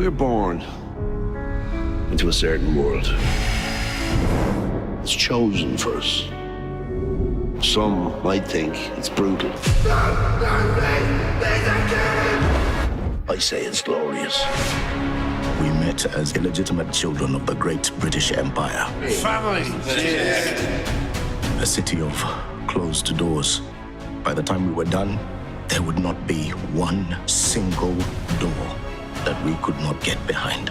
We're born into a certain world. It's chosen for us. Some might think it's brutal. I say it's glorious. We met as illegitimate children of the great British Empire. Family! A city of closed doors. By the time we were done, there would not be one single door that we could not get behind.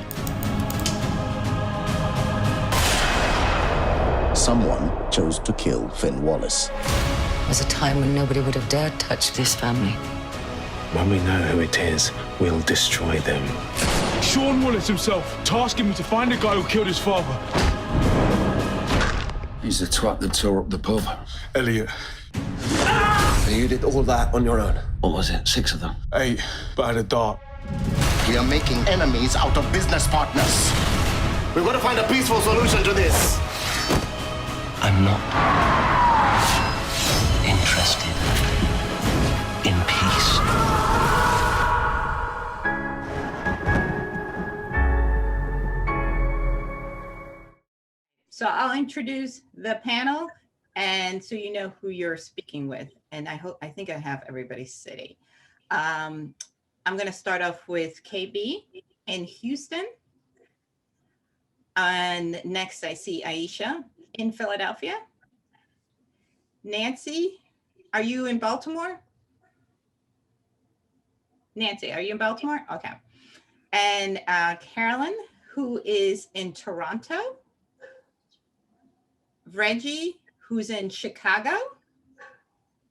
Someone chose to kill Finn Wallace. There was a time when nobody would have dared touch this family. When we know who it is, we'll destroy them. Sean Wallace himself tasking me to find the guy who killed his father. He's the twat that tore up the pub. Elliot. You did all that on your own? What was it, 6 of them? 8, but at a dart. We are making enemies out of business partners. We've got to find a peaceful solution to this. I'm not interested in peace. So I'll introduce the panel, and so you know who you're speaking with. And I think I have everybody sitting. I'm going to start off with KB in Houston. And next I see Aisha in Philadelphia. Nancy, are you in Baltimore? Nancy, are you in Baltimore? Okay. And Carolyn, who is in Toronto. Reggie, who's in Chicago.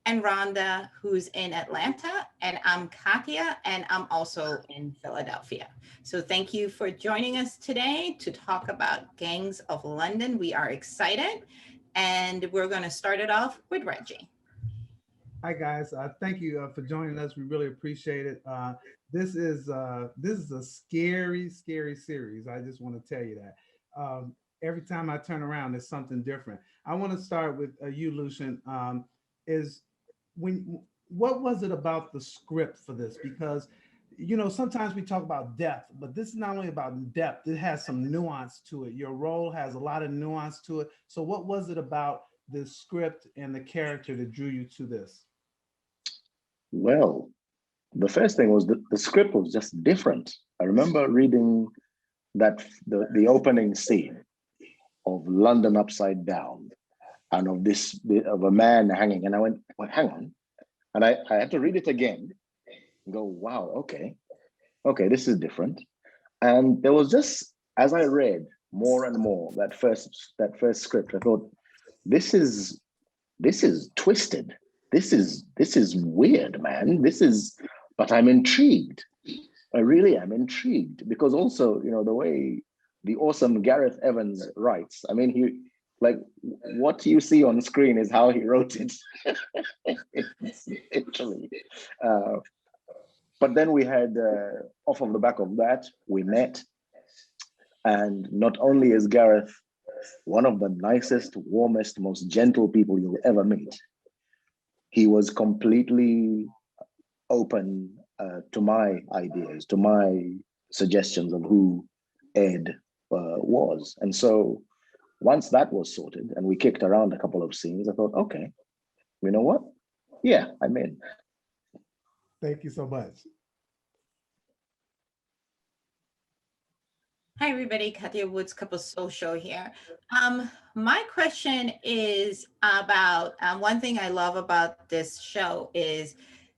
And Ronda, who's in Atlanta. And I'm Kathia, and I'm also in Philadelphia. So thank you for joining us today to talk about Gangs of London. We are excited, and we're going to start it off with Reggie. Hi guys, thank you for joining us. We really appreciate it. This is a scary, scary series. I just want to tell you that. Every time I turn around, there's something different. I want to start with you, Lucian. What was it about the script for this? Because, you know, sometimes we talk about depth, but this is not only about depth, it has some nuance to it. Your role has a lot of nuance to it. So what was it about the script and the character that drew you to this? Well, the first thing was that the script was just different. I remember reading that the opening scene of London Upside Down, and of a man hanging, and I went, well, hang on, and I had to read it again and go, wow, okay, this is different. And there was just, as I read more and more that first script, I thought, this is twisted. This is weird, man. But I'm intrigued. I really am intrigued, because also, you know, the way the awesome Gareth Evans writes, I mean, what you see on screen is how he wrote it. It's literally. But then we had, off of the back of that, we met. And not only is Gareth one of the nicest, warmest, most gentle people you'll ever meet, he was completely open to my ideas, to my suggestions of who Ed was. And so once that was sorted and we kicked around a couple of scenes, I thought, okay, you know what? Yeah, I'm in. Thank you so much. Hi, everybody. Kathia Woods, Couple Social here. My question is about one thing I love about this show is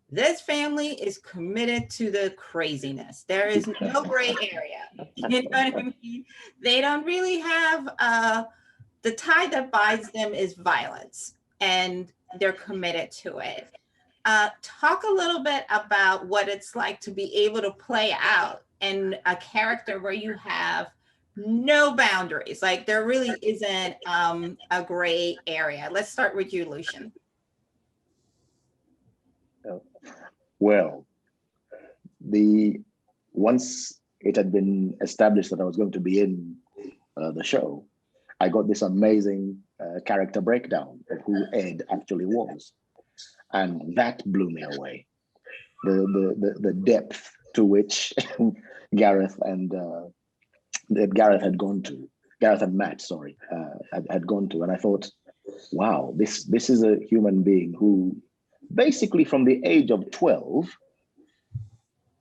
this family is committed to the craziness. There is no gray area. You know what I mean? They don't really have the tie that binds them is violence, and they're committed to it. Talk a little bit about what it's like to be able to play out in a character where you have no boundaries. Like there really isn't a gray area. Let's start with you, Lucian. Well, once it had been established that I was going to be in the show, I got this amazing character breakdown of who Ed actually was. And that blew me away. The depth to which Gareth and that Gareth had gone to. Gareth and Matt, sorry, had gone to. And I thought, wow, this is a human being who basically from the age of 12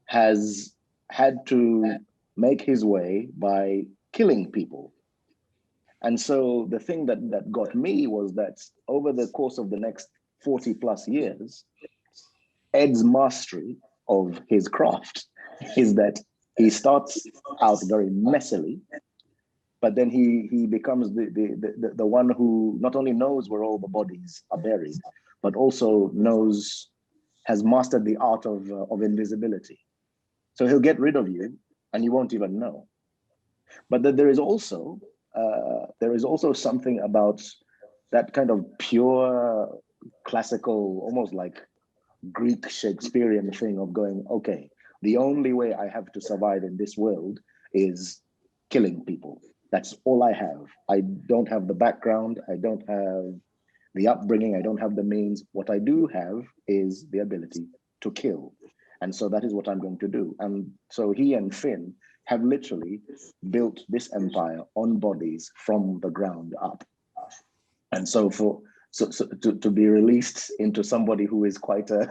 has had to make his way by killing people. And so the thing that got me was that over the course of the next 40 plus years, Ed's mastery of his craft is that he starts out very messily, but then he becomes the one who not only knows where all the bodies are buried, but also has mastered the art of invisibility. So he'll get rid of you and you won't even know. But then there is also something about that kind of pure classical, almost like Greek Shakespearean thing of going, okay, the only way I have to survive in this world is killing people. That's all I have. I don't have the background. I don't have the upbringing. I don't have the means. What I do have is the ability to kill. And so that is what I'm going to do. And so he and Finn have literally built this empire on bodies from the ground up. And so to be released into somebody who is quite a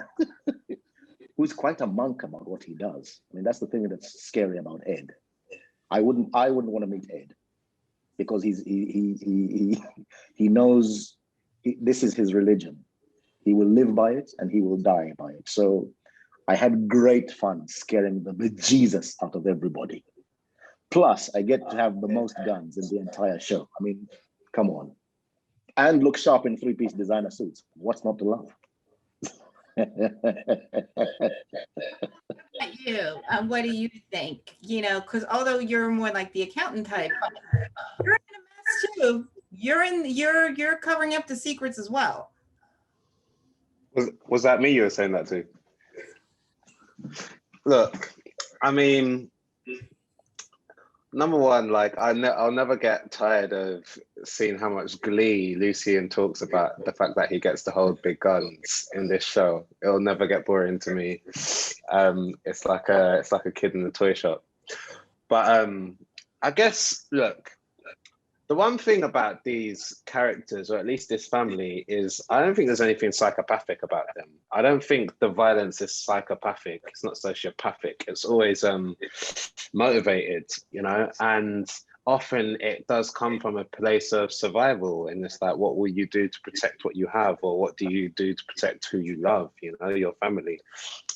monk about what he does. I mean, that's the thing that's scary about Ed. I wouldn't want to meet Ed because he knows this is his religion. He will live by it and he will die by it. So I had great fun scaring the bejesus out of everybody. Plus, I get to have the most guns in the entire show. I mean, come on. And look sharp in three-piece designer suits. What's not to love? You, what do you think? You know, because although you're more like the accountant type, you're in a mess too. You're covering up the secrets as well. Was that me you were saying that to? Look, I mean, number one, like I'll never get tired of seeing how much glee Lucian talks about the fact that he gets to hold big guns in this show. It'll never get boring to me. It's like a kid in the toy shop. But I guess, look, the one thing about these characters, or at least this family, is I don't think there's anything psychopathic about them. I don't think the violence is psychopathic. It's not sociopathic. It's always motivated, you know, and often it does come from a place of survival. And it's like, what will you do to protect what you have? Or what do you do to protect who you love, you know, your family?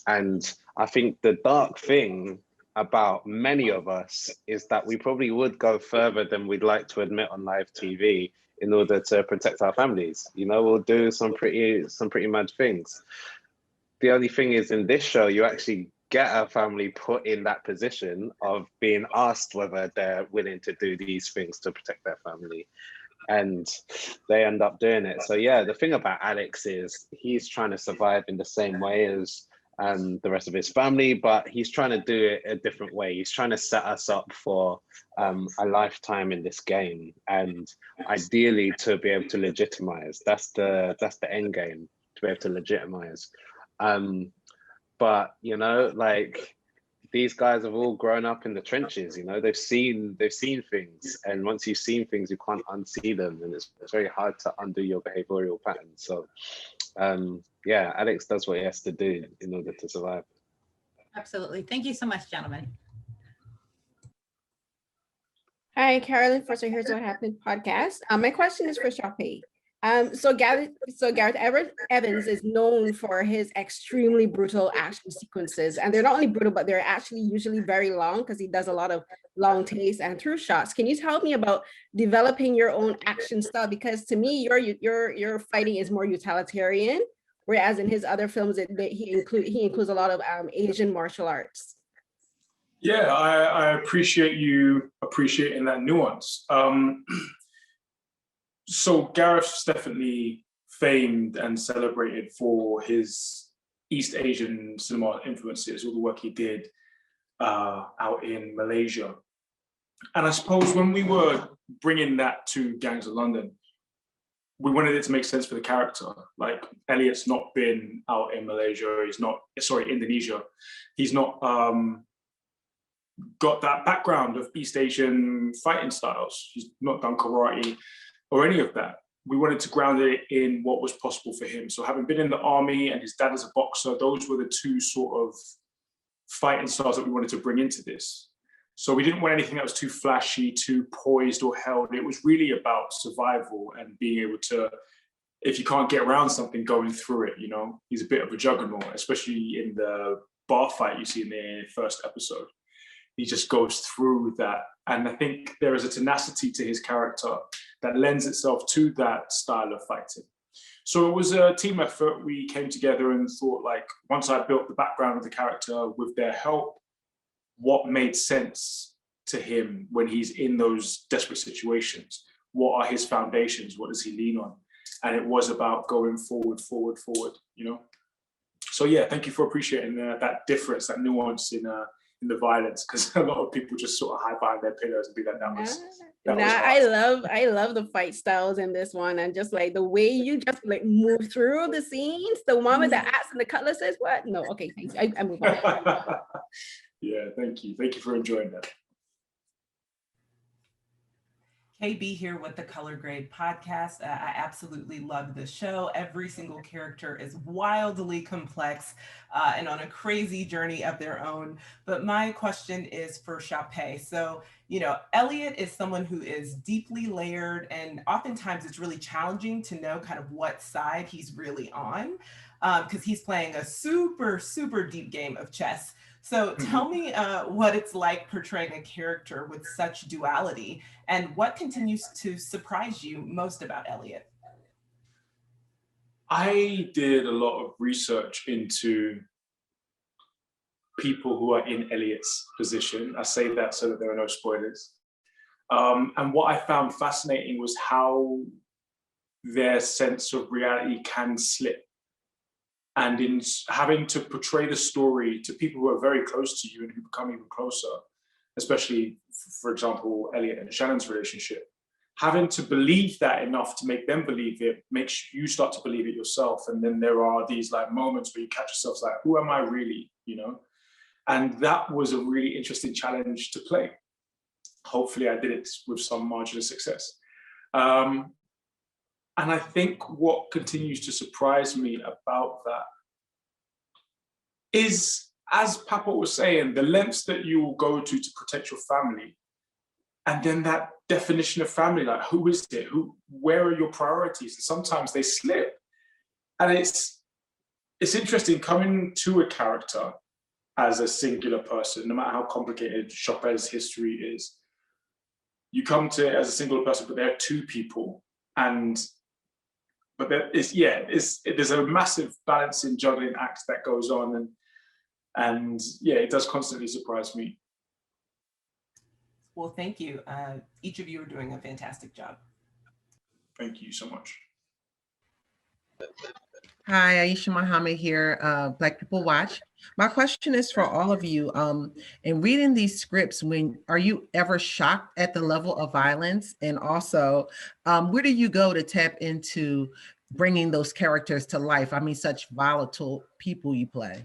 And I think the dark thing about many of us is that we probably would go further than we'd like to admit on live TV in order to protect our families. You know, we'll do some pretty mad things. The only thing is, in this show, you actually get a family put in that position of being asked whether they're willing to do these things to protect their family. And they end up doing it. So yeah, the thing about Alex is he's trying to survive in the same way as the rest of his family, but he's trying to do it a different way. He's trying to set us up for a lifetime in this game, and ideally to be able to legitimize. That's the end game, to be able to legitimize. But you know, like, these guys have all grown up in the trenches. You know, they've seen things, and once you've seen things, you can't unsee them, and it's very hard to undo your behavioral patterns. So yeah, Alex does what he has to do in order to survive. Absolutely. Thank you so much, gentlemen. Hi, Carolyn, for So Here's What Happened podcast. My question is for Sope. So Gareth Evans is known for his extremely brutal action sequences, and they're not only brutal, but they're actually usually very long because he does a lot of long takes and through shots. Can you tell me about developing your own action style? Because to me, your fighting is more utilitarian, whereas in his other films, he includes a lot of Asian martial arts. Yeah, I appreciate you appreciating that nuance. So Gareth's definitely famed and celebrated for his East Asian cinema influences, all the work he did out in Malaysia. And I suppose when we were bringing that to Gangs of London, we wanted it to make sense for the character. Like, Elliot's not been out in Malaysia, Indonesia. He's not got that background of East Asian fighting styles. He's not done karate or any of that. We wanted to ground it in what was possible for him. So having been in the army and his dad as a boxer, those were the two sort of fighting styles that we wanted to bring into this. So we didn't want anything that was too flashy, too poised or held. It was really about survival and being able to, if you can't get around something, going through it, you know? He's a bit of a juggernaut, especially in the bar fight you see in the first episode. He just goes through that. And I think there is a tenacity to his character that lends itself to that style of fighting. So it was a team effort. We came together and thought, like, once I built the background of the character with their help, what made sense to him when he's in those desperate situations? What are his foundations? What does he lean on? And it was about going forward, you know? So yeah, thank you for appreciating that difference, that nuance in the violence, because a lot of people just sort of hide behind their pillows and be like, that was I love the fight styles in this one, and just like the way you just like move through the scenes. The one with the axe and the cutlass says what? No, okay, thanks. I move on. Yeah, thank you for enjoying that. KB here with the Color Grade podcast. I absolutely love this show. Every single character is wildly complex and on a crazy journey of their own. But my question is for Sope. So, you know, Elliot is someone who is deeply layered, and oftentimes it's really challenging to know kind of what side he's really on, because he's playing a super, super deep game of chess. So tell me what it's like portraying a character with such duality, and what continues to surprise you most about Elliot? I did a lot of research into people who are in Elliot's position. I say that so that there are no spoilers. And what I found fascinating was how their sense of reality can slip. And in having to portray the story to people who are very close to you and who become even closer, especially, for example, Elliot and Shannon's relationship, having to believe that enough to make them believe it makes you start to believe it yourself. And then there are these like moments where you catch yourself like, who am I really, you know? And that was a really interesting challenge to play. Hopefully I did it with some margin of success. And I think what continues to surprise me about that is, as Paapa was saying, the lengths that you will go to protect your family. And then that definition of family, like who is it? Where are your priorities? And sometimes they slip. And it's interesting coming to a character as a singular person, no matter how complicated Sope's history is. You come to it as a single person, but there are two people. But there's a massive balancing, juggling act that goes on, and yeah, it does constantly surprise me. Well, thank you. Each of you are doing a fantastic job. Thank you so much. Hi, Aisha Muhammad here, Black People Watch. My question is for all of you. In reading these scripts, are you ever shocked at the level of violence? And also, where do you go to tap into bringing those characters to life? I mean, such volatile people you play.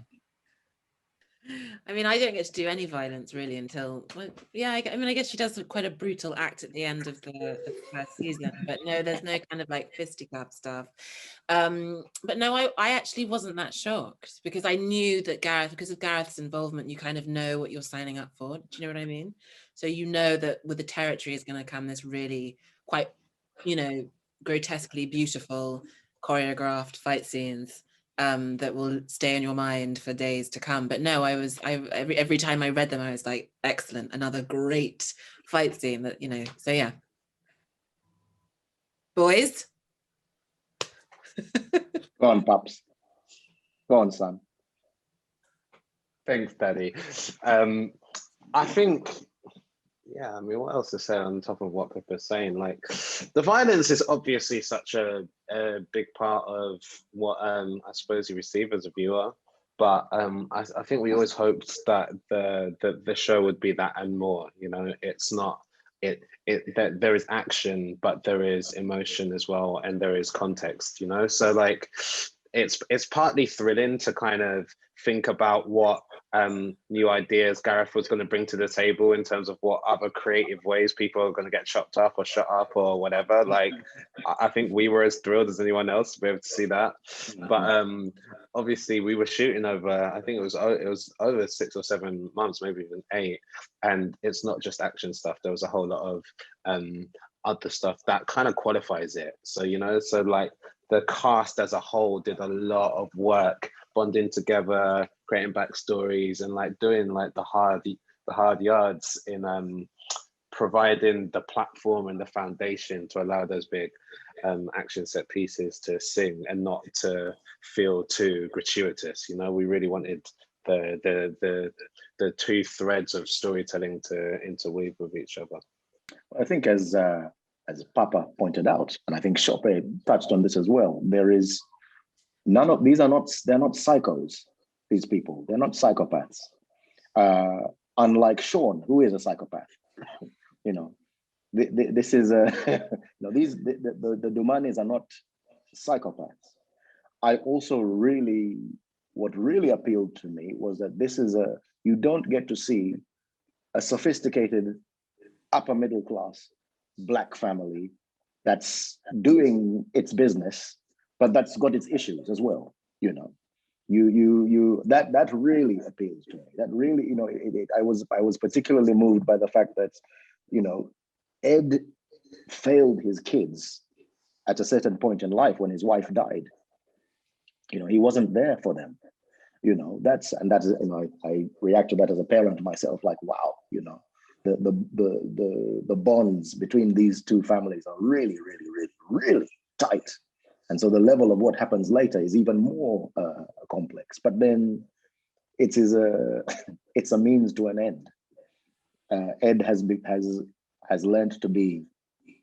I mean, I don't get to do any violence really until, well, yeah, I guess she does quite a brutal act at the end of the first season, but no, there's no kind of like fisticuff stuff. But no, I actually wasn't that shocked, because I knew that because of Gareth's involvement, you kind of know what you're signing up for. Do you know what I mean? So you know that with the territory is going to come this really quite, you know, grotesquely beautiful choreographed fight scenes that will stay in your mind for days to come. But no, every time I read them, I was like, excellent, another great fight scene that, you know, so yeah. Boys? Go on, Paps. Go on, son. Thanks, Daddy. I think, yeah, I mean, what else to say on top of what Pippa's saying? Like, the violence is obviously such a big part of what I suppose you receive as a viewer. But I think we always hoped that the show would be that and more. You know, it's not. That there is action, but there is emotion as well, and there is context. You know, so like, it's partly thrilling to kind of think about what new ideas Gareth was going to bring to the table in terms of what other creative ways people are going to get chopped up or shut up or whatever. Like, I think we were as thrilled as anyone else to be able to see that. But obviously we were shooting over, I think it was over 6 or 7 months, maybe even 8. And it's not just action stuff. There was a whole lot of other stuff that kind of qualifies it. So, you know, so like the cast as a whole did a lot of work bonding together, creating backstories, and like doing like the hard yards in providing the platform and the foundation to allow those big action set pieces to sing and not to feel too gratuitous. You know, we really wanted the two threads of storytelling to interweave with each other. I think as Paapa pointed out, and I think Sope touched on this as well, there is they're not psychos, these people, they're not psychopaths. Unlike Sean, who is a psychopath. You know, this is the Dumanis are not psychopaths. I also what really appealed to me was that this is you don't get to see a sophisticated upper middle class Black family that's doing its business, but that's got its issues as well. You know, that really appeals to me. That really, you know, I was particularly moved by the fact that, you know, Ed failed his kids at a certain point in life when his wife died. You know, he wasn't there for them. You know, that's you know, I react to that as a parent myself, like, wow, you know, the bonds between these two families are really, really, really, really tight. And so the level of what happens later is even more complex. But then it's a means to an end. Ed has learned to be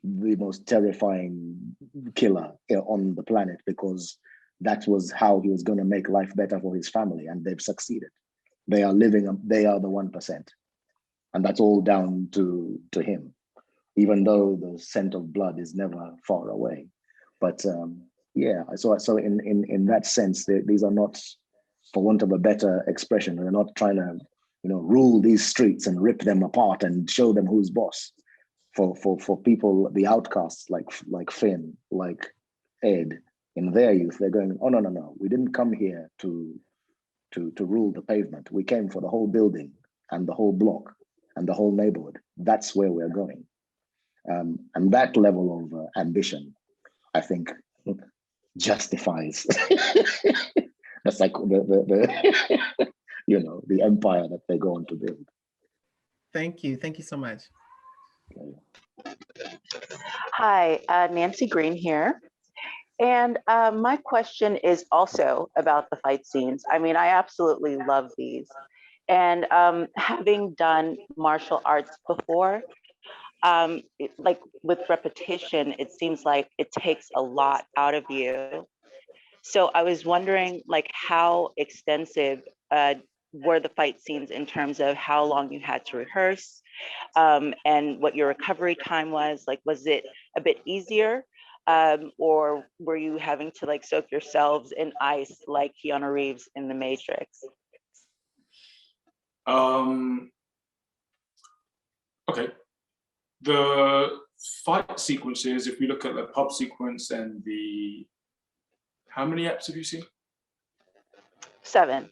the most terrifying killer on the planet, because that was how he was going to make life better for his family, and they've succeeded. They are the 1%. And that's all down to him, even though the scent of blood is never far away. But yeah, so in that sense, these are not, for want of a better expression, they're not trying to, you know, rule these streets and rip them apart and show them who's boss. For people, the outcasts like Finn, like Ed, in their youth, they're going, oh no, we didn't come here to rule the pavement. We came for the whole building and the whole block and the whole neighborhood. That's where we're going. And that level of ambition, I think, justifies that's like the you know, the empire that they go on to build. Thank you so much. Hi, Nancy Greene here. And my question is also about the fight scenes. I mean, I absolutely love these. And having done martial arts before, like with repetition, it seems like it takes a lot out of you. So I was wondering, like, how extensive were the fight scenes in terms of how long you had to rehearse, and what your recovery time was? Like, was it a bit easier, or were you having to like soak yourselves in ice like Keanu Reeves in The Matrix? Okay. The fight sequences, if we look at the pub sequence and how many eps have you seen? 7.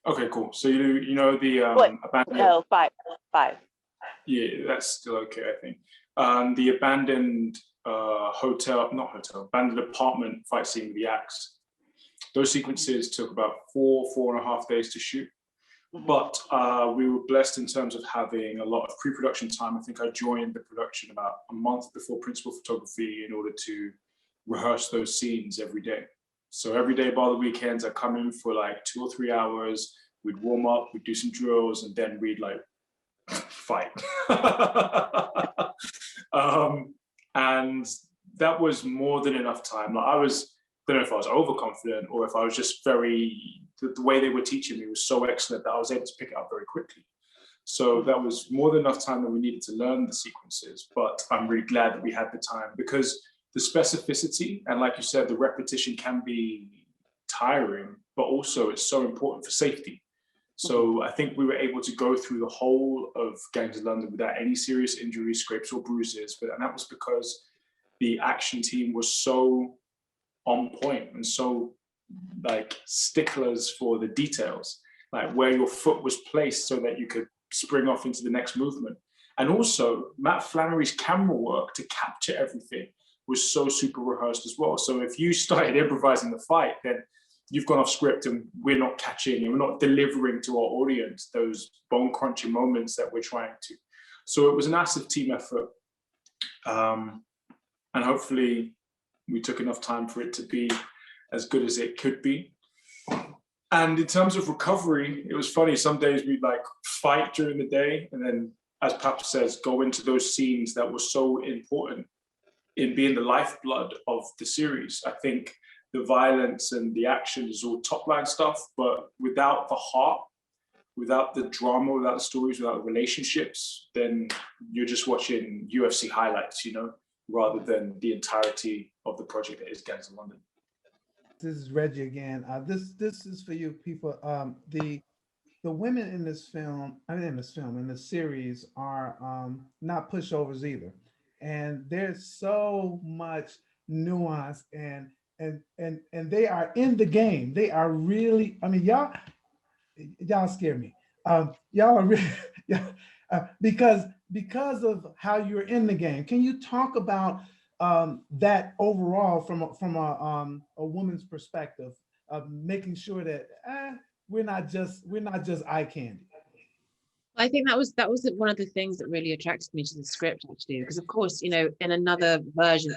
Okay, cool. So you know the abandoned. No, 5. Yeah, that's still okay, I think. The abandoned abandoned apartment fight scene with the axe. Those sequences took about 4.5 days to shoot. But we were blessed in terms of having a lot of pre-production time. I think I joined the production about a month before principal photography in order to rehearse those scenes every day. So every day, by the weekends, I'd come in for like 2 or 3 hours. We'd warm up, we'd do some drills, and then we'd like fight. And that was more than enough time. Like I don't know if I was overconfident or if I was just the way they were teaching me was so excellent that I was able to pick it up very quickly. So that was more than enough time that we needed to learn the sequences, but I'm really glad that we had the time, because the specificity and, like you said, the repetition can be tiring, but also it's so important for safety. So I think we were able to go through the whole of Gangs of London without any serious injuries, scrapes or bruises. And that was because the action team was so on point and so like sticklers for the details, like where your foot was placed so that you could spring off into the next movement. And also Matt Flannery's camera work to capture everything was so super rehearsed as well. So if you started improvising the fight, then you've gone off script and we're not catching and we're not delivering to our audience those bone crunching moments that we're trying to. So it was a massive team effort. And hopefully we took enough time for it to be as good as it could be. And in terms of recovery, it was funny. Some days we'd like fight during the day and then, as Paapa says, go into those scenes that were so important in being the lifeblood of the series. I think the violence and the action is all top line stuff, but without the heart, without the drama, without the stories, without the relationships, then you're just watching UFC highlights, you know, rather than the entirety of the project that is Gangs of London. This is Reggie again. This is for you people. The women in this film, in this series are not pushovers either. And there's so much nuance and they are in the game. They are really, I mean, y'all scare me. Y'all are really, because of how you're in the game. Can you talk about that overall from a woman's perspective of making sure that we're not just eye candy? I think that was one of the things that really attracted me to the script, actually, because of course, you know, in another version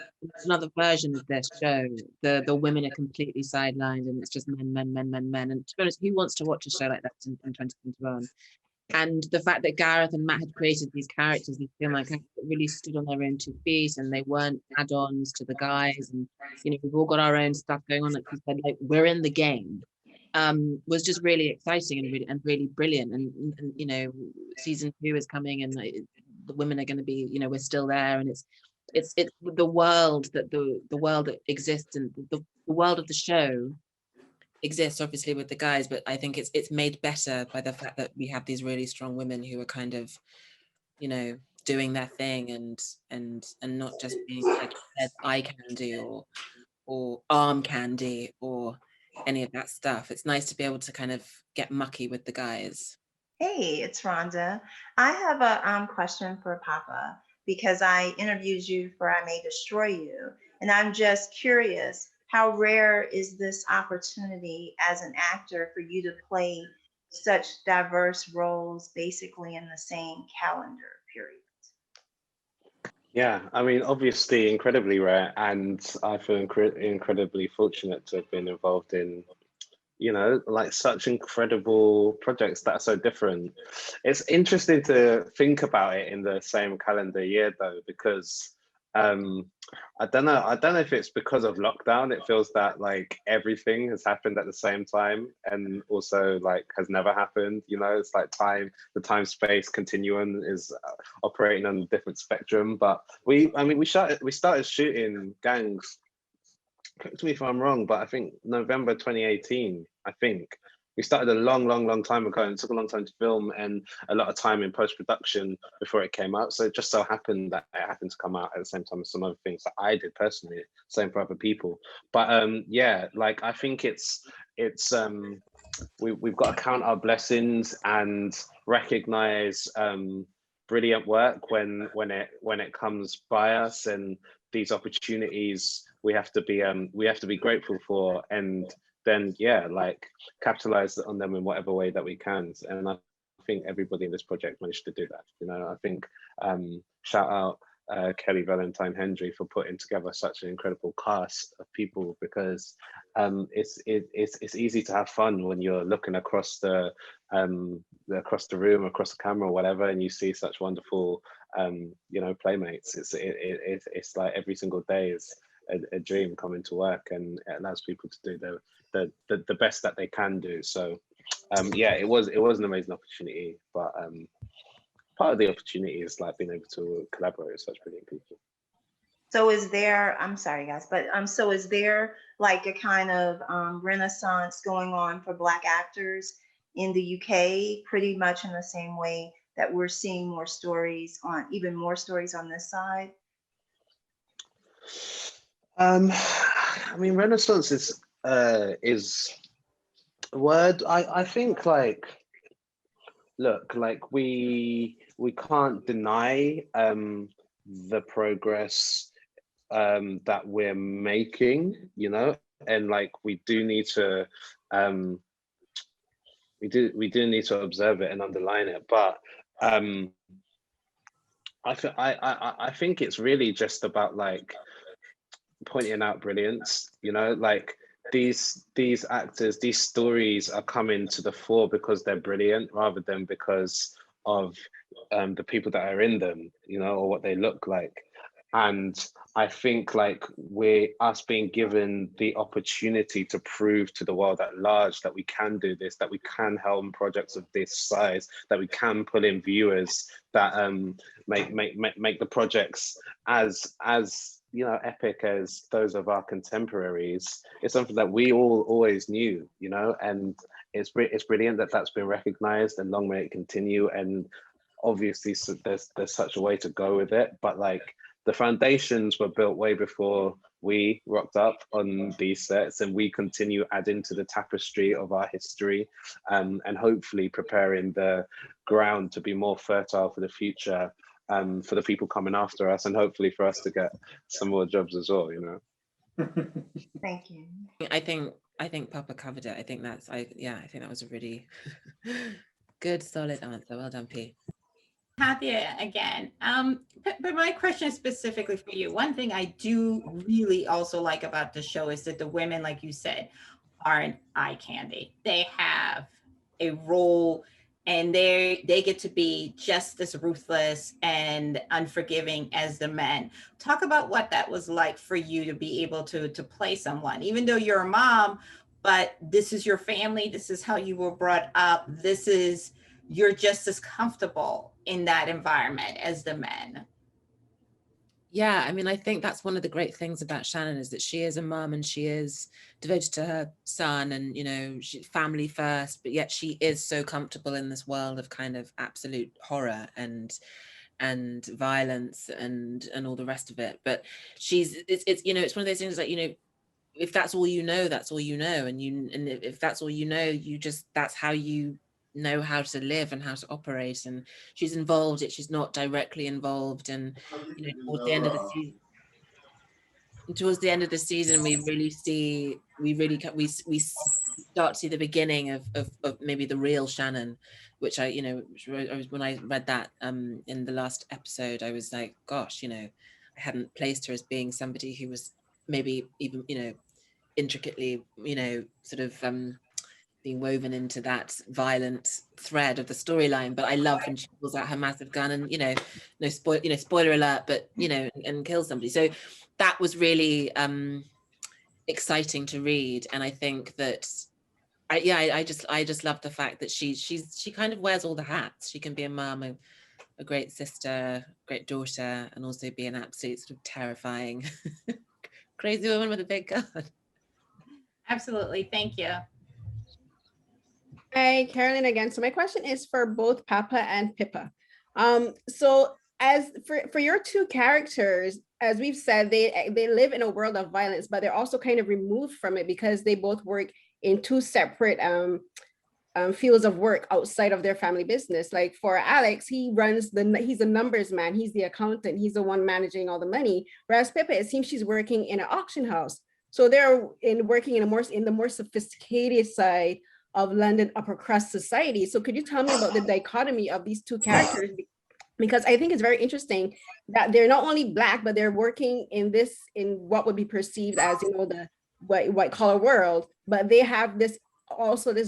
of this show, the women are completely sidelined and it's just men. And to be honest, who wants to watch a show like that in 2021? And the fact that Gareth and Matt had created these characters, they feel like really stood on their own 2 feet, and they weren't add-ons to the guys. And you know, we've all got our own stuff going on. Like you said, like we're in the game. Was just really exciting and really brilliant. And you know, season 2 is coming, and the women are going to be, you know, we're still there, and it's the world that the world that exists, and the world of the show exists obviously with the guys, but I think it's made better by the fact that we have these really strong women who are kind of, you know, doing their thing and not just being like eye candy or arm candy or any of that stuff. It's nice to be able to kind of get mucky with the guys. Hey, it's Ronda. I have a question for Paapa, because I interviewed you for I May Destroy You, and I'm just curious, how rare is this opportunity as an actor for you to play such diverse roles basically in the same calendar period? Yeah, I mean, obviously incredibly rare, and I feel incredibly fortunate to have been involved in, you know, like such incredible projects that are so different. It's interesting to think about it in the same calendar year though, because I don't know if it's because of lockdown. It feels that like everything has happened at the same time and also like has never happened. You know, it's like the time-space continuum is operating on a different spectrum. But we started shooting Gangs, correct me if I'm wrong, but I think November 2018, I think. We started a long time ago, and it took a long time to film and a lot of time in post-production before it came out. So it just so happened that it happened to come out at the same time as some other things that I did personally, same for other people. But yeah, like I think we've got to count our blessings and recognize brilliant work when it comes by us, and these opportunities we have to be grateful for, and then yeah, like capitalize on them in whatever way that we can. And I think everybody in this project managed to do that. You know, I think shout out Kelly Valentine Hendry for putting together such an incredible cast of people, because it's easy to have fun when you're looking across the room, across the camera or whatever, and you see such wonderful you know, playmates. It's like every single day is a dream coming to work, and it allows people to do the best that they can do. So yeah, it was an amazing opportunity, but part of the opportunity is like being able to collaborate with such brilliant people. So is there, I'm sorry guys, but so is there like a kind of renaissance going on for Black actors in the UK pretty much in the same way that we're seeing more stories on, even more stories on this side? I mean, Renaissance is a word. I think, like, look, like we can't deny the progress that we're making, you know, and like we do need to we do need to observe it and underline it, but I think it's really just about like pointing out brilliance, you know, like these actors, these stories are coming to the fore because they're brilliant rather than because of the people that are in them, you know, or what they look like. And I think like us being given the opportunity to prove to the world at large that we can do this, that we can helm projects of this size, that we can pull in viewers that make the projects as you know, epic as those of our contemporaries. It's something that we all always knew, you know, and it's brilliant that that's been recognized, and long may it continue. And obviously there's such a way to go with it, but like the foundations were built way before we rocked up on these sets, and we continue adding to the tapestry of our history, and hopefully preparing the ground to be more fertile for the future, for the people coming after us, and hopefully for us to get some more jobs as well, you know. Thank you. I think Paapa covered it. I think that's I think that was a really good, solid answer. Well done, P. Kathia again. But my question is specifically for you. One thing I do really also like about the show is that the women, like you said, aren't eye candy. They have a role, and they get to be just as ruthless and unforgiving as the men. Talk about what that was like for you to be able to play someone, even though you're a mom, but this is your family. This is how you were brought up. You're just as comfortable in that environment as the men. Yeah, I mean, I think that's one of the great things about Shannon, is that she is a mum and she is devoted to her son, and, you know, family first, but yet she is so comfortable in this world of kind of absolute horror and violence and all the rest of it. But it's you know, it's one of those things that, you know, if that's all you know, that's all you know, and if that's all you know, that's how you know how to live and how to operate. And she's involved, she's not directly involved. And, you know, towards the end of the season, we start to see the beginning of maybe the real Shannon, which when I read that in the last episode, I was like, gosh, you know, I hadn't placed her as being somebody who was maybe even, you know, intricately, you know, sort of being woven into that violent thread of the storyline. But I love when she pulls out her massive gun and, you know, spoiler alert, but, you know, and kills somebody. So that was really exciting to read. And I think that I just love the fact that she kind of wears all the hats. She can be a mum, a great sister, great daughter, and also be an absolute sort of terrifying crazy woman with a big gun. Absolutely. Thank you. Hi, Carolyn again. So my question is for both Paapa and Pippa. So as for your two characters, as we've said, they live in a world of violence, but they're also kind of removed from it because they both work in two separate fields of work outside of their family business. Like for Alex, he's a numbers man, he's the accountant, he's the one managing all the money. Whereas Pippa, it seems she's working in an auction house. So they're working in the more sophisticated side of London upper crust society. So could you tell me about the dichotomy of these two characters? Because I think it's very interesting that they're not only Black, but they're working in what would be perceived as, you know, the white collar world, but they have this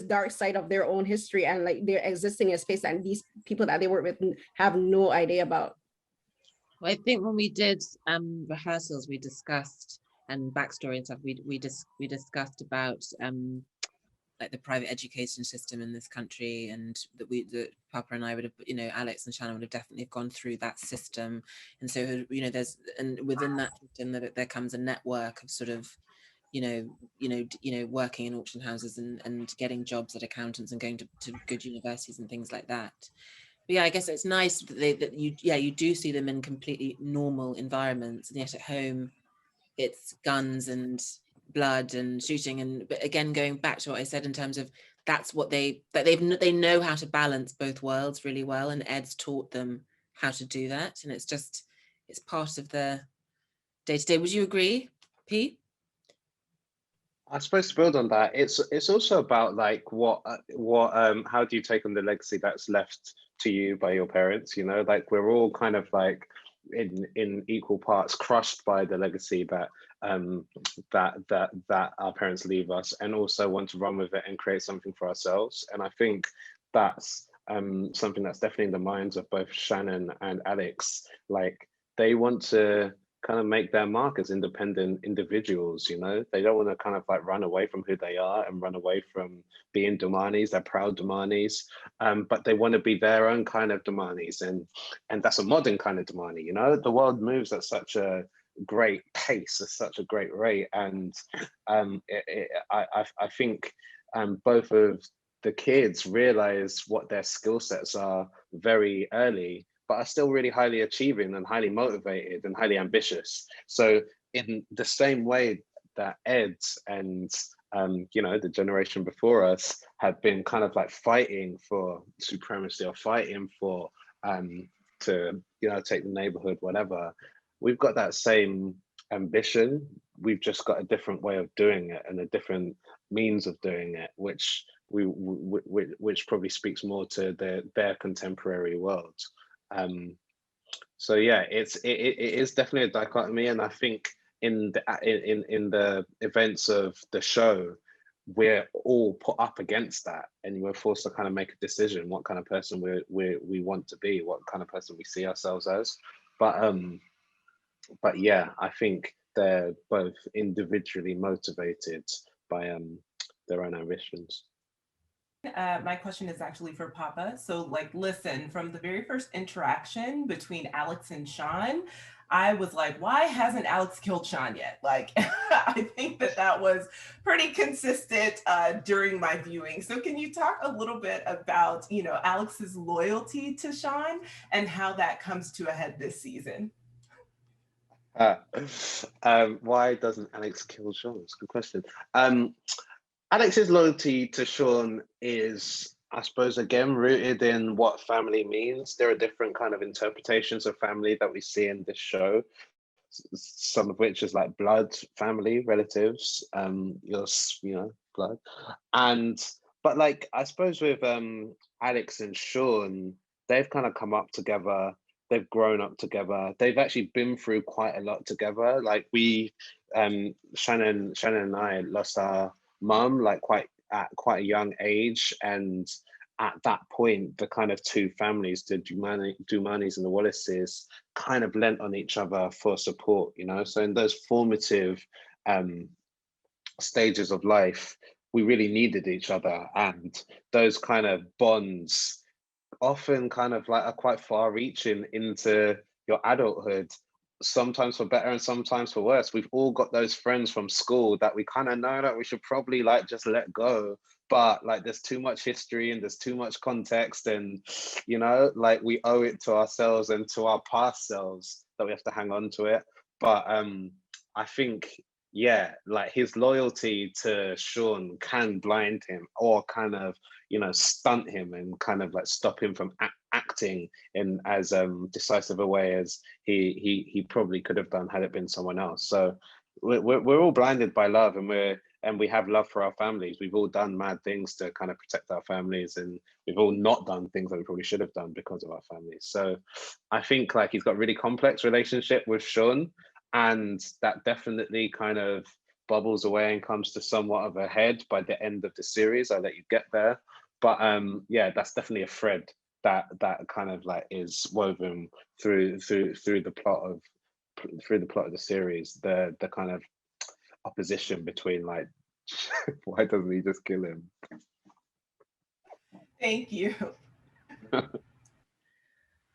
dark side of their own history, and like they're existing in a space that these people that they work with have no idea about. Well, I think when we did rehearsals, we discussed, and backstory and stuff, we discussed about like the private education system in this country, and that Paapa and I would have, you know, Alex and Shannon would have definitely gone through that system. And so, you know, within that system, there comes a network of sort of, working in auction houses and getting jobs at accountants and going to good universities and things like that. But yeah, I guess it's nice that you do see them in completely normal environments, and yet at home it's guns and blood and shooting. But again, going back to what I said in terms of that's what they know how to balance both worlds really well, and Ed's taught them how to do that, and it's part of the day-to-day. Would you agree, P? I suppose to build on that, it's also about like how do you take on the legacy that's left to you by your parents? Like we're all kind of like in equal parts crushed by the legacy that our parents leave us, and also want to run with it and create something for ourselves. And I think that's something that's definitely in the minds of both Shannon and Alex. Like they want to kind of make their mark as independent individuals. They don't want to kind of like run away from who they are and run away from being Domanis. They're proud Domanis, but they want to be their own kind of Domanis, and that's a modern kind of Domani. The world moves at such a great pace, at such a great rate, and I think both of the kids realize what their skill sets are very early, but are still really highly achieving and highly motivated and highly ambitious. So in the same way that Ed and the generation before us had been kind of like fighting for supremacy or fighting for to take the neighborhood, whatever, we've got that same ambition. We've just got a different way of doing it and a different means of doing it, which probably speaks more to their contemporary world. So yeah, it is definitely a dichotomy, and I think in the events of the show, we're all put up against that, and we're forced to kind of make a decision what kind of person we want to be, what kind of person we see ourselves as. But yeah, I think they're both individually motivated by their own ambitions. My question is actually for Paapa. So like, listen, from the very first interaction between Alex and Sean, I was like, why hasn't Alex killed Sean yet? Like, I think that was pretty consistent during my viewing. So can you talk a little bit about, Alex's loyalty to Sean and how that comes to a head this season? Why doesn't Alex kill Sean? It's a good question. Alex's loyalty to Sean is, I suppose, again, rooted in what family means. There are different kind of interpretations of family that we see in this show, some of which is like blood, family, relatives, blood. But like, I suppose with Alex and Sean, they've kind of come up together. They've grown up together. They've actually been through quite a lot together. Like Shannon and I lost our mum like at quite a young age, and at that point the kind of two families, the Dumanis and the Wallaces, kind of lent on each other for support, so in those formative stages of life we really needed each other, and those kind of bonds often kind of like are quite far reaching into your adulthood, sometimes for better and sometimes for worse. We've all got those friends from school that we kind of know that we should probably like just let go, but like there's too much history and there's too much context, and like we owe it to ourselves and to our past selves that we have to hang on to it. But I think, yeah, like his loyalty to Sean can blind him or kind of stunt him and kind of like stop him from acting in as decisive a way as he probably could have done had it been someone else. So we're all blinded by love, and we have love for our families. We've all done mad things to kind of protect our families, and we've all not done things that we probably should have done because of our families. So I think like he's got a really complex relationship with Sean, and that definitely kind of bubbles away and comes to somewhat of a head by the end of the series. I'll let you get there. But yeah, that's definitely a thread that kind of like is woven through the plot of the series. The kind of opposition between like, why doesn't he just kill him? Thank you.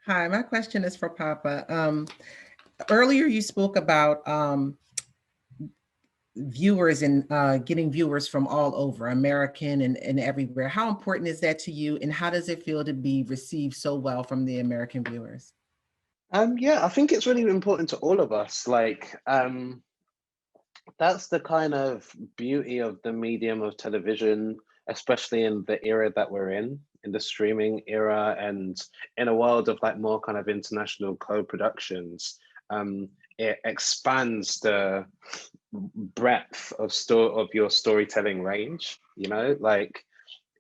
Hi, my question is for Paapa. Earlier you spoke about viewers and getting viewers from all over, American and everywhere. How important is that to you, and how does it feel to be received so well from the American viewers? Yeah, I think it's really important to all of us. Like, that's the kind of beauty of the medium of television, especially in the era that we're in the streaming era, and in a world of like more kind of international co-productions. It expands the breadth of your storytelling range. You know, like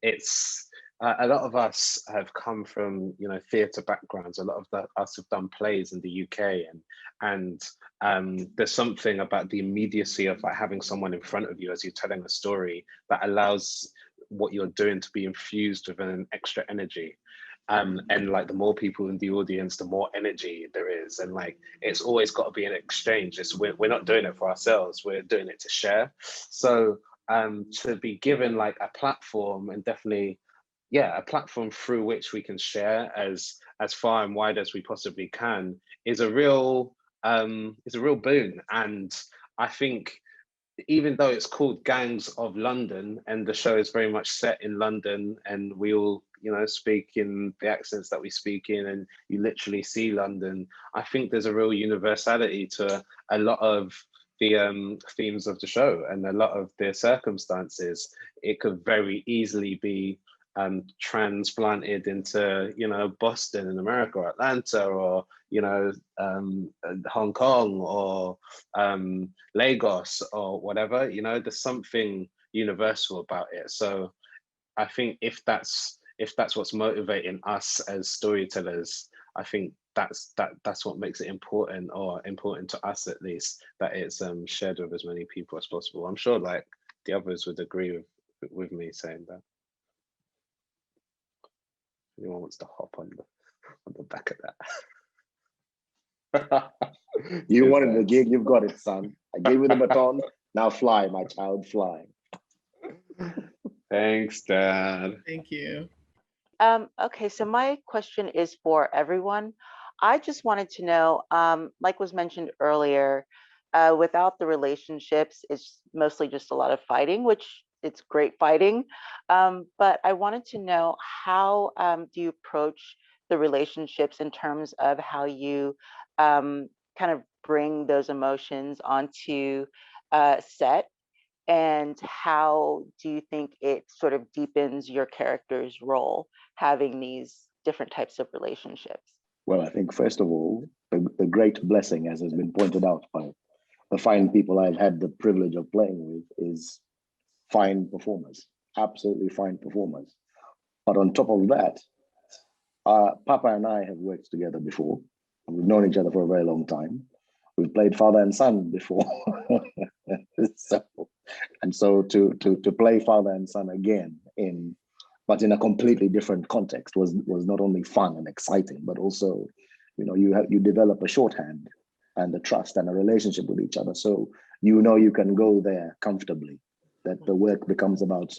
it's a lot of us have come from, you know, theatre backgrounds. A lot of us have done plays in the UK, and there's something about the immediacy of like having someone in front of you as you're telling a story that allows what you're doing to be infused with an extra energy. And like the more people in the audience, the more energy there is. And like, it's always got to be an exchange. We're not doing it for ourselves, we're doing it to share. So to be given like a platform, and definitely, yeah, a platform through which we can share as far and wide as we possibly can is a real boon. And I think, even though it's called Gangs of London and the show is very much set in London, and we all, you know, speak in the accents that we speak in, and you literally see London, I think there's a real universality to a lot of the themes of the show and a lot of the circumstances. It could very easily be transplanted into, you know, Boston in America, or Atlanta, or, you know, Hong Kong, or Lagos, or whatever. You know, there's something universal about it. So I think if that's what's motivating us as storytellers, I think that's what makes it important, or important to us at least, that it's shared with as many people as possible. I'm sure like the others would agree with me saying that. Anyone wants to hop on the back of that? You wanted the gig, you've got it, son. I gave you the baton. Now fly, my child, fly. Thanks, Dad. Thank you. Okay, so my question is for everyone. I just wanted to know, like was mentioned earlier, without the relationships, it's mostly just a lot of fighting, which it's great fighting. But I wanted to know, how do you approach the relationships in terms of how you kind of bring those emotions onto set? And how do you think it sort of deepens your character's role, having these different types of relationships? Well, I think first of all, the great blessing, as has been pointed out by the fine people I've had the privilege of playing with, is fine performers, absolutely fine performers. But on top of that, Paapa and I have worked together before. We've known each other for a very long time. We've played father and son before. So to play father and son again, but in a completely different context, was not only fun and exciting, but also, you know, you develop a shorthand and a trust and a relationship with each other. So you know you can go there comfortably, that the work becomes about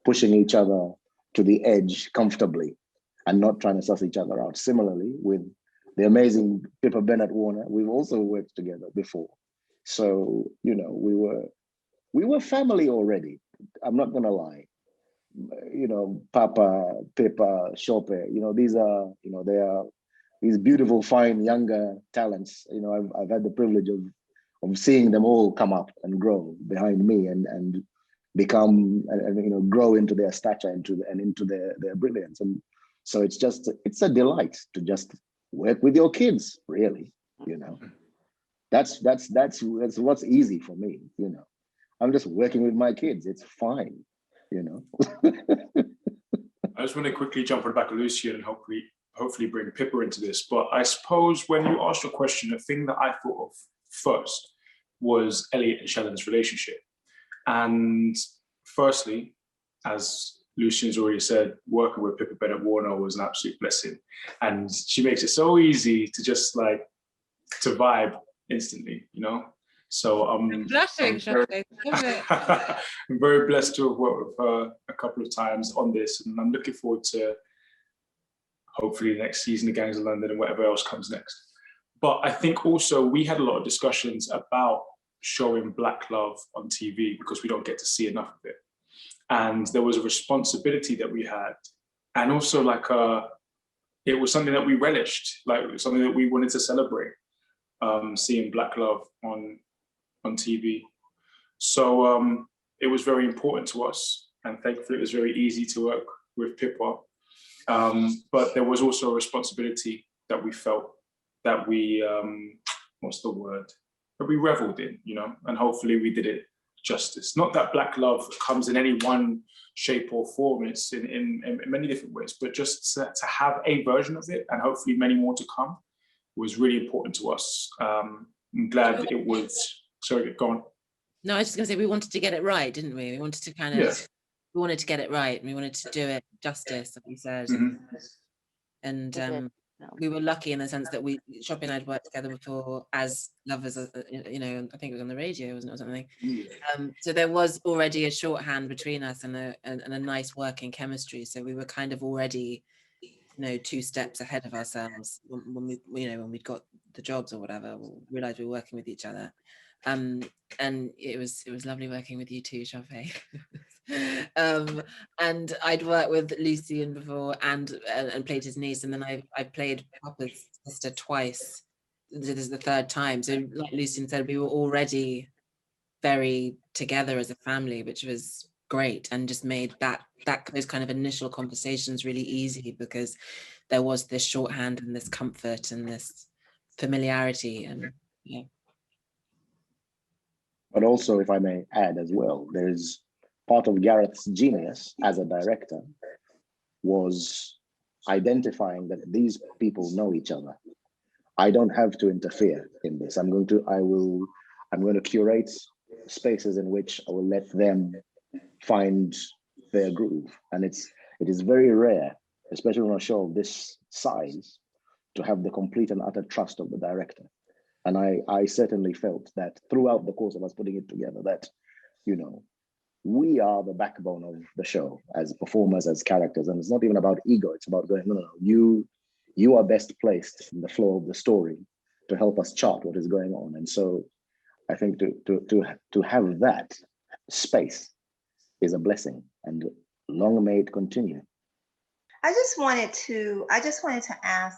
pushing each other to the edge comfortably and not trying to suss each other out. Similarly, with the amazing Pippa Bennett-Warner, we've also worked together before. So, you know, we were family already. I'm not gonna lie. You know, Paapa, Pippa, Sope, you know, these are, you know, they are these beautiful, fine, younger talents. You know, I've had the privilege of seeing them all come up and grow behind me and become, and you know, grow into their stature, into their brilliance. And so it's a delight to just work with your kids, really. You know, that's what's easy for me. You know, I'm just working with my kids. It's fine. You know. I just want to quickly jump on the back of Lucian and hopefully bring Pippa into this. But I suppose when you asked your question, the thing that I thought of first was Elliot and Shannon's relationship. And firstly, as Lucian's already said, working with Pippa Bennett-Warner was an absolute blessing. And she makes it so easy to just like, to vibe instantly, you know? So I'm blushing, I'm very blessed to have worked with her a couple of times on this, and I'm looking forward to hopefully the next season of Gangs of London and whatever else comes next. But I think also we had a lot of discussions about showing Black love on TV because we don't get to see enough of it. And there was a responsibility that we had. And also it was something that we relished, like it was something that we wanted to celebrate, seeing Black love on TV. So it was very important to us. And thankfully it was very easy to work with Pippa. But there was also a responsibility that we felt that we, that we reveled in, you know, and hopefully we did it justice. Not that Black love comes in any one shape or form, it's in many different ways, but just to have a version of it and hopefully many more to come was really important to us. I'm glad it was, sorry, go on. No, I was just gonna say, we wanted to get it right, didn't we? We wanted to kind of, we wanted to get it right and we wanted to do it justice, like you said. And we were lucky in the sense that Sope and I had worked together before as lovers, you know, I think it was on the radio, wasn't it, or something? So there was already a shorthand between us and a nice working chemistry. So we were kind of already, you know, 2 steps ahead of ourselves when we, you know, when we'd got the jobs or whatever, we realized we were working with each other. And it was lovely working with you too, Sope. And I'd worked with Lucian before and played his niece, and then I played Papa's sister twice. This is the 3rd time. So like Lucian said, we were already very together as a family, which was great, and just made those kind of initial conversations really easy because there was this shorthand and this comfort and this familiarity, and yeah. But also, if I may add as well, there's part of Gareth's genius as a director was identifying that these people know each other. I don't have to interfere in this. I'm going to curate spaces in which I will let them find their groove. And it is very rare, especially on a show of this size, to have the complete and utter trust of the director. And I certainly felt that throughout the course of us putting it together, that, you know, we are the backbone of the show as performers, as characters. And it's not even about ego. It's about going, no, you are best placed in the flow of the story to help us chart what is going on. And so I think to have that space is a blessing, and long may it continue. I just wanted to ask,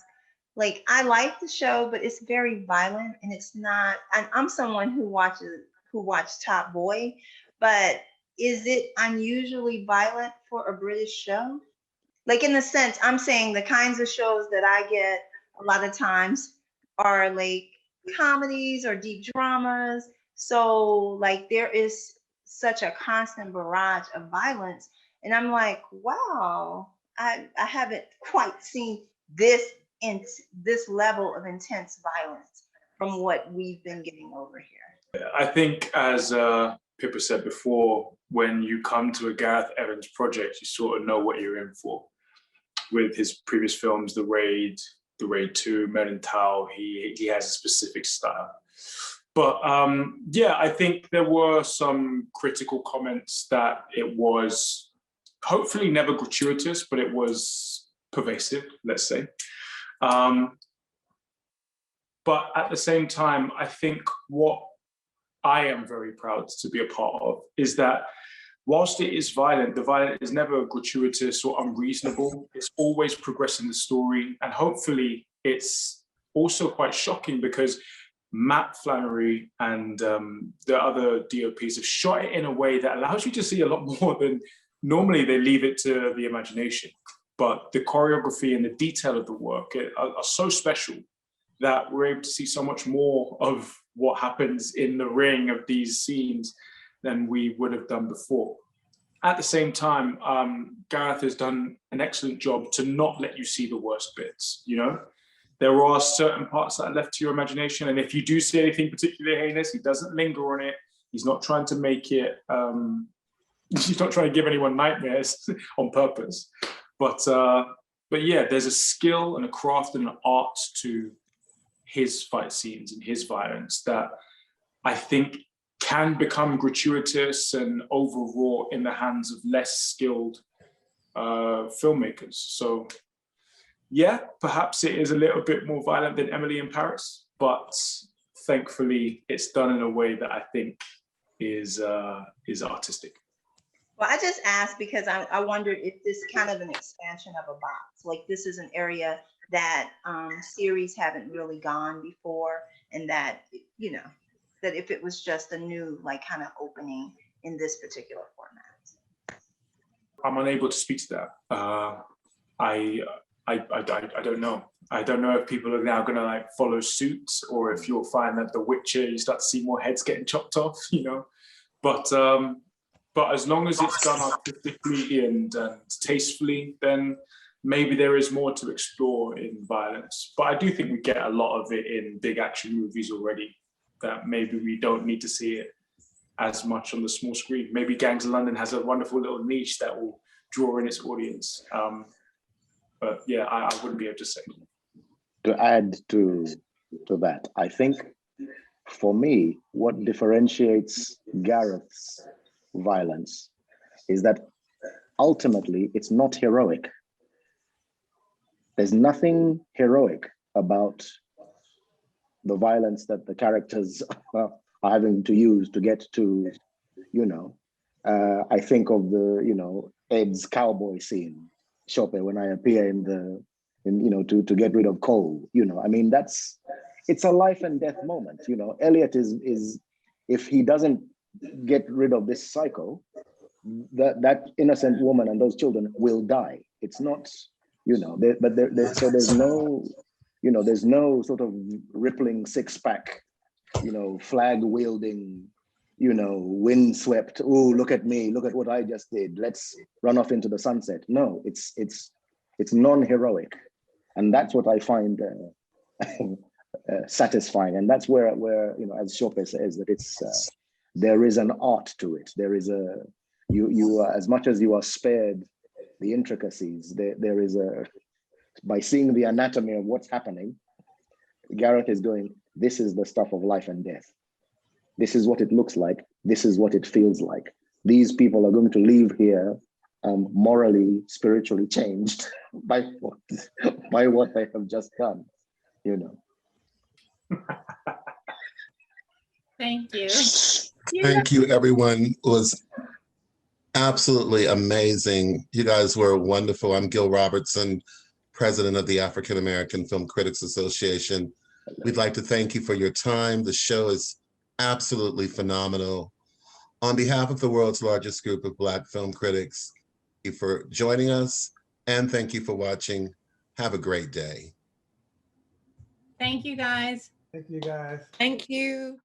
like, I like the show, but it's very violent, and it's not, I'm someone who watched Top Boy, but is it unusually violent for a British show? Like, in the sense, I'm saying the kinds of shows that I get a lot of times are like comedies or deep dramas. So like there is such a constant barrage of violence. And I'm like, wow, I haven't quite seen this level of intense violence from what we've been getting over here. I think, as Pippa said before, when you come to a Gareth Evans project, you sort of know what you're in for. With his previous films, The Raid 2, Men in Tao, he has a specific style. But yeah, I think there were some critical comments that it was hopefully never gratuitous, but it was pervasive, let's say. But at the same time, I think what I am very proud to be a part of is that whilst it is violent, the violence is never gratuitous or unreasonable. It's always progressing the story. And hopefully it's also quite shocking because Matt Flannery and the other DOPs have shot it in a way that allows you to see a lot more than normally they leave it to the imagination. But the choreography and the detail of the work are so special that we're able to see so much more of what happens in the ring of these scenes than we would have done before. At the same time, Gareth has done an excellent job to not let you see the worst bits, you know? There are certain parts that are left to your imagination, and if you do see anything particularly heinous, he doesn't linger on it. He's not trying to make it, he's not trying to give anyone nightmares on purpose. But yeah, there's a skill and a craft and an art to his fight scenes and his violence that I think can become gratuitous and overwrought in the hands of less skilled filmmakers. So yeah, perhaps it is a little bit more violent than Emily in Paris, but thankfully, it's done in a way that I think is artistic. Well, I just asked because I wondered if this kind of an expansion of a box, like this is an area that series haven't really gone before, and that, you know, that if it was just a new like kind of opening in this particular format. I'm unable to speak to that. I don't know. I don't know if people are now going to like follow suit, or if you'll find that The Witcher, you start to see more heads getting chopped off, you know. But as long as it's done artistically and tastefully, then maybe there is more to explore in violence. But I do think we get a lot of it in big action movies already, that maybe we don't need to see it as much on the small screen. Maybe Gangs of London has a wonderful little niche that will draw in its audience. But yeah, I wouldn't be able to say. To add to that, I think for me, what differentiates Gareth's violence is that ultimately it's not heroic. There's nothing heroic about the violence that the characters are having to use to get to, you know, I think of the, you know, Ed's cowboy scene, Sope, when I appear in you know, to get rid of Cole, you know, I mean, it's a life and death moment, you know. Elliot is if he doesn't get rid of this cycle, that innocent woman and those children will die. It's not, you know, so there's no, you know, there's no sort of rippling six-pack, you know, flag wielding, you know, windswept, oh, look at me, look at what I just did, let's run off into the sunset. No, it's non-heroic. And that's what I find satisfying. And that's where, you know, as Sope says, that it's, there is an art to it. There is you as much as you are spared the intricacies, there is by seeing the anatomy of what's happening, Gareth is going, this is the stuff of life and death. This is what it looks like. This is what it feels like. These people are going to leave here morally, spiritually changed by what they have just done, you know. Thank you. Thank you, everyone. It was absolutely amazing. You guys were wonderful. I'm Gil Robertson, president of the African American Film Critics Association. We'd like to thank you for your time. The show is absolutely phenomenal. On behalf of the world's largest group of Black film critics, thank you for joining us, and thank you for watching. Have a great day. Thank you, guys. Thank you, guys. Thank you.